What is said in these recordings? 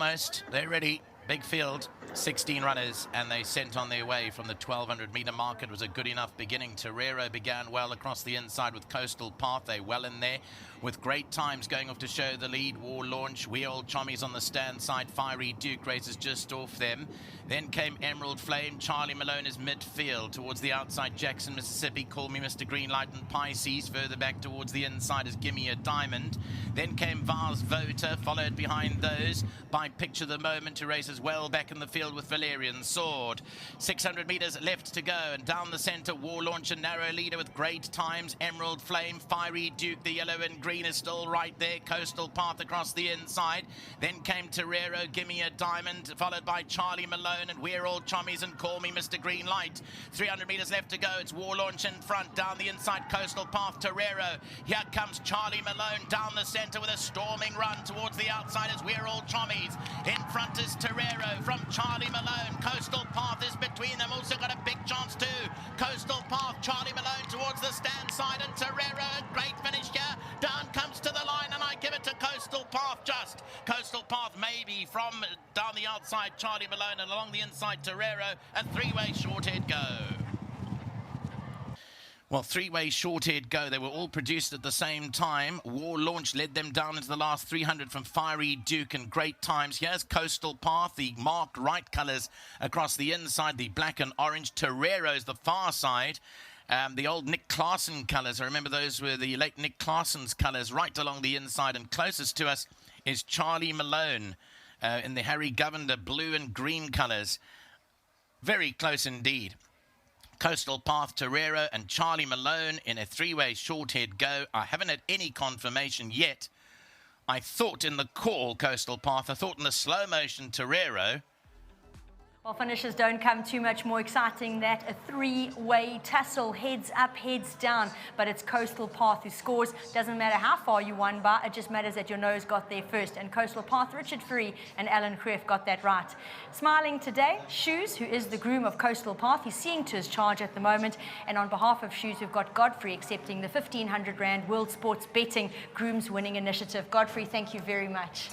almost. They're ready. Big field, 16 runners, and they sent on their way from the 1200-meter mark. It was a good enough beginning. Torero began well across the inside with Coastal Path. They well in there with great times going off to show the lead. War Launch, We Old Chommies on the stand side. Fiery Duke races just off them. Then came Emerald Flame. Charlie Malone is midfield. Towards the outside, Jackson, Mississippi, Call Me Mr. Greenlight, and Pisces. Further back towards the inside is Gimme a Diamond. Then came Vars Voter, followed behind those by Picture the Moment, who races well back in the field with Valerian Sword. 600 meters left to go, and down the center, War Launch, a narrow leader with great times. Emerald Flame, Fiery Duke, the yellow and green is still right there. Coastal Path across the inside. Then came Torero, Gimme a Diamond, followed by Charlie Malone and We're All Chommies and Call Me Mr. Green Light. 300 meters left to go. It's War Launch in front. Down the inside, Coastal Path, Torero. Here comes Charlie Malone down the center with a storming run. Towards the outside is We're All Chommies. In front is Torero from Charlie Malone. Coastal Path is between them. Also got a big chance too. Coastal Path, Charlie Malone towards the stand side, and Torero, a great finish here. Down comes to the line, and I give it to Coastal Path just. Coastal Path maybe from down the outside, Charlie Malone, and along the inside, Torero, and three-way short-head go. Well, three-way short-head go. They were all produced at the same time. War Launch led them down into the last 300 from Fiery Duke and great times. Here's Coastal Path, the marked right colours across the inside, the black and orange. Torero's the far side. The old Nick Clarkson colours. I remember those were the late Nick Clarkson's colours right along the inside. And closest to us is Charlie Malone in the Harry Govender blue and green colours. Very close indeed. Coastal Path, Torero, and Charlie Malone in a three-way short-head go. I haven't had any confirmation yet. I thought in the call, Coastal Path. I thought in the slow motion, Torero. Well, finishes don't come too much more exciting than a three-way tussle, heads up, heads down. But it's Coastal Path who scores. Doesn't matter how far you won by, it just matters that your nose got there first. And Coastal Path, Richard Free and Alan Kreef got that right. Smiling today, Shoes, who is the groom of Coastal Path. He's seeing to his charge at the moment. And on behalf of Shoes, we've got Godfrey accepting the 1,500 Rand World Sports Betting Grooms Winning Initiative. Godfrey, thank you very much.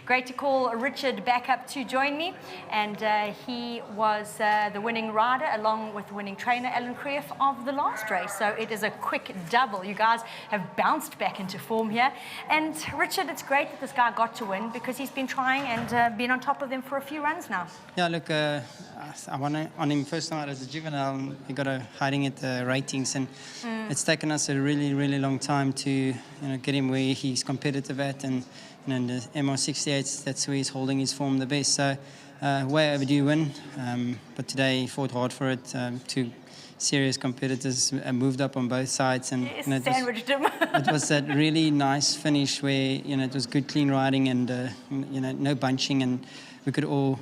Great to call Richard back up to join me, and he was the winning rider along with winning trainer Alan Kreef of the last race, so it is a quick double. You guys have bounced back into form here, and Richard, it's great that this guy got to win because he's been trying and been on top of them for a few runs now. Yeah, look, I won on him first time out as a juvenile. He got a hiding at the ratings, and it's taken us a really, really long time to get him where he's competitive at, and in the MR68, that's where he's holding his form the best. So way overdue win, but today he fought hard for it. Two serious competitors moved up on both sides, and sandwiched him. It was that really nice finish where it was good clean riding and no bunching, and we could all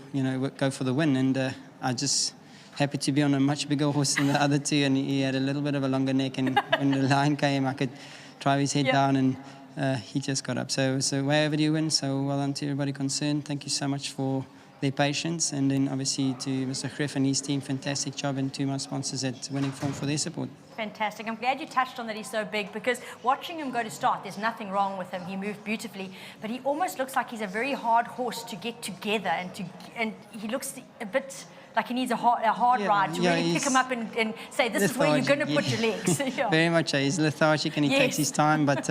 go for the win. And I just happy to be on a much bigger horse than the other two, and he had a little bit of a longer neck, and when the line came I could drive his head down, and he just got up. So it was a way overdue win, so well done to everybody concerned. Thank you so much for their patience, and then obviously to Mr. Kreef and his team, fantastic job, and to my sponsors at Winning Form for their support. Fantastic. I'm glad you touched on that he's so big, because watching him go to start, there's nothing wrong with him. He moved beautifully, but he almost looks like he's a very hard horse to get together, and he looks a bit like he needs a hard ride to really pick him up and say, this is where you're going to put your legs. Very much. He's lethargic and he takes his time, but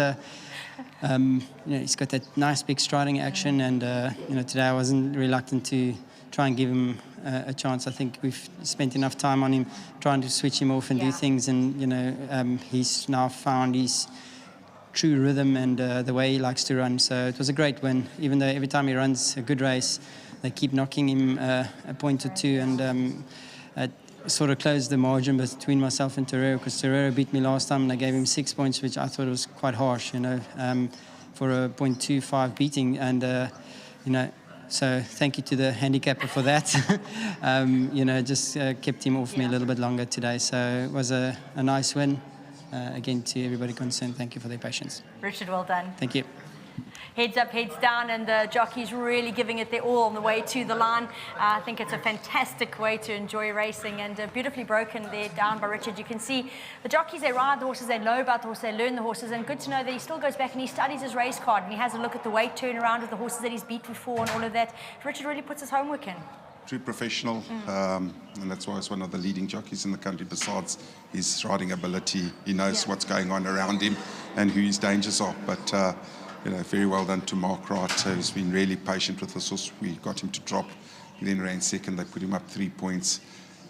he's got that nice big striding action, and today I wasn't reluctant to try and give him a chance. I think we've spent enough time on him trying to switch him off and do things, and he's now found his true rhythm and the way he likes to run. So it was a great win, even though every time he runs a good race they keep knocking him a point or two, and sort of closed the margin between myself and Torero, because Torero beat me last time and I gave him 6 points, which I thought was quite harsh, for a 0.25 beating, and so thank you to the handicapper for that. Just kept him off me a little bit longer today, so it was a nice win. Again, to everybody concerned, thank you for their patience. Richard, well done. Thank you. Heads up, heads down, and the jockeys really giving it their all on the way to the line. I think it's a fantastic way to enjoy racing, and beautifully broken there down by Richard. You can see the jockeys, they ride the horses, they know about the horses, they learn the horses, and good to know that he still goes back and he studies his race card and he has a look at the weight turnaround of the horses that he's beat before and all of that. Richard really puts his homework in. True professional, and that's why he's one of the leading jockeys in the country. Besides his riding ability, he knows what's going on around him and who his dangers are. But very well done to Mark Wright, who's been really patient with this horse. We got him to drop, he then ran second. They put him up 3 points,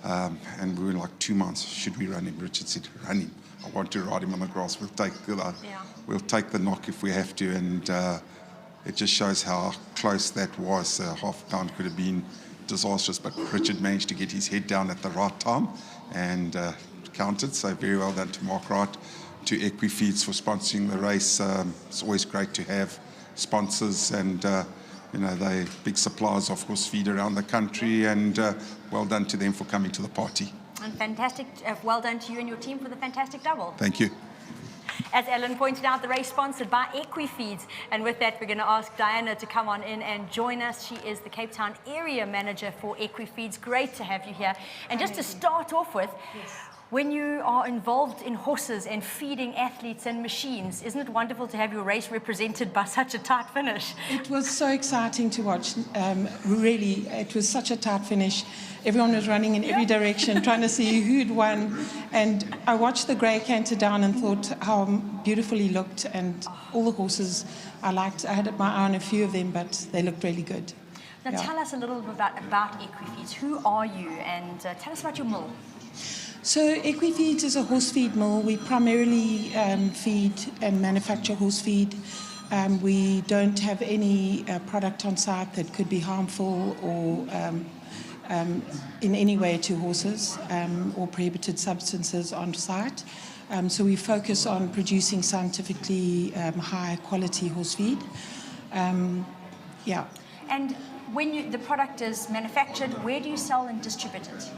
and we were like 2 months. Should we run him? Richard said, "Run him. I want to ride him on the grass. We'll take the knock if we have to." And it just shows how close that was. Half down could have been disastrous, but Richard managed to get his head down at the right time and counted. So very well done to Mark Wright, to Equifeeds for sponsoring the race. It's always great to have sponsors, and they big suppliers of horse feed around the country, and well done to them for coming to the party. And fantastic, well done to you and your team for the fantastic double. Thank you. As Ellen pointed out, the race sponsored by Equifeeds. And with that, we're going to ask Diana to come on in and join us. She is the Cape Town area manager for Equifeeds. Great to have you here. And just to start off with, when you are involved in horses and feeding athletes and machines, isn't it wonderful to have your race represented by such a tight finish? It was so exciting to watch. Really, it was such a tight finish. Everyone was running in every direction, trying to see who'd won. And I watched the grey canter down and thought how beautiful he looked. And all the horses I liked. I had my eye on a few of them, but they looked really good. Now tell us a little bit about Equifeeds. Who are you? And tell us about your mill. So Equifeeds is a horse feed mill. We primarily feed and manufacture horse feed. We don't have any product on site that could be harmful or in any way to horses, or prohibited substances on site. So we focus on producing scientifically high quality horse feed. And when the product is manufactured, where do you sell and distribute it?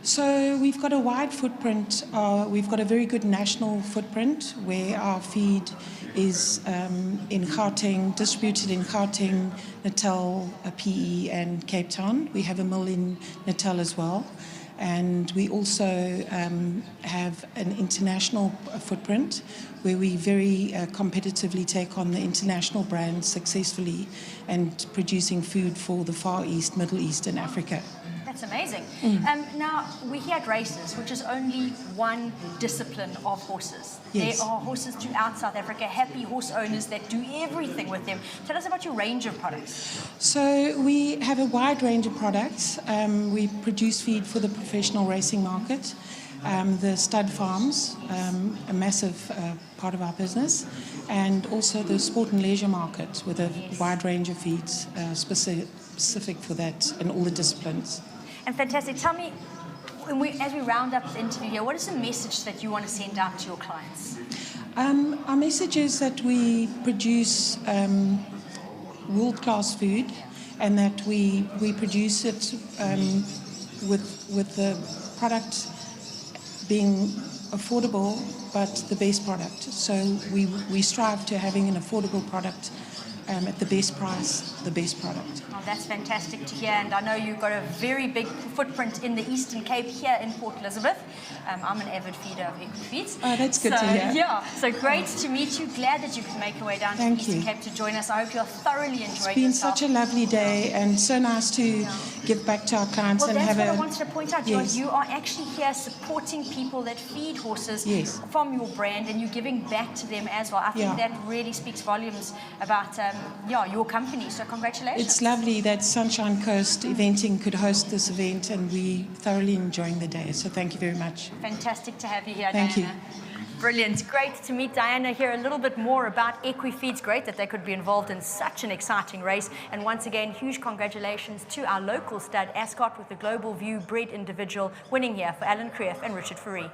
So we've got a wide footprint. We've got a very good national footprint where our feed is in Gauteng, distributed in Gauteng, Natal, PE and Cape Town. We have a mill in Natal as well. And we also have an international footprint where we very competitively take on the international brands successfully and producing food for the Far East, Middle East and Africa. That's amazing. Now, we're here at races, which is only one discipline of horses. Yes. There are horses throughout South Africa, happy horse owners that do everything with them. Tell us about your range of products. So we have a wide range of products. We produce feed for the professional racing market, the stud farms, a massive part of our business, and also the sport and leisure market with a wide range of feeds specific for that and all the disciplines. And fantastic. Tell me, as we round up the interview here, what is the message that you want to send out to your clients? Our message is that we produce world-class food, and that we produce it with the product being affordable, but the best product. So we strive to having an affordable product at the best price, the best product. Oh, that's fantastic to hear, and I know you've got a very big footprint in the Eastern Cape here in Port Elizabeth. I'm an avid feeder of Equifeeds. Oh, that's good to hear. Yeah, so great to meet you. Glad that you could make your way down to the Eastern Cape to join us. I hope you're thoroughly enjoying yourself. It's been such a lovely day and so nice to give back to our clients and have that's what I wanted to point out. Yes. You are actually here supporting people that feed horses from your brand, and you're giving back to them as well. I think that really speaks volumes about your company. So congratulations. It's lovely that Sunshine Coast Eventing could host this event, and we thoroughly enjoying the day. So thank you very much. Fantastic to have you here, Thank Diana. you. Brilliant. Great to meet Diana, hear a little bit more about Equifeeds. Great that they could be involved in such an exciting race. And once again, huge congratulations to our local stud, Ascot, with the Global View bred individual winning here for Alan Creef and Richard Fourie.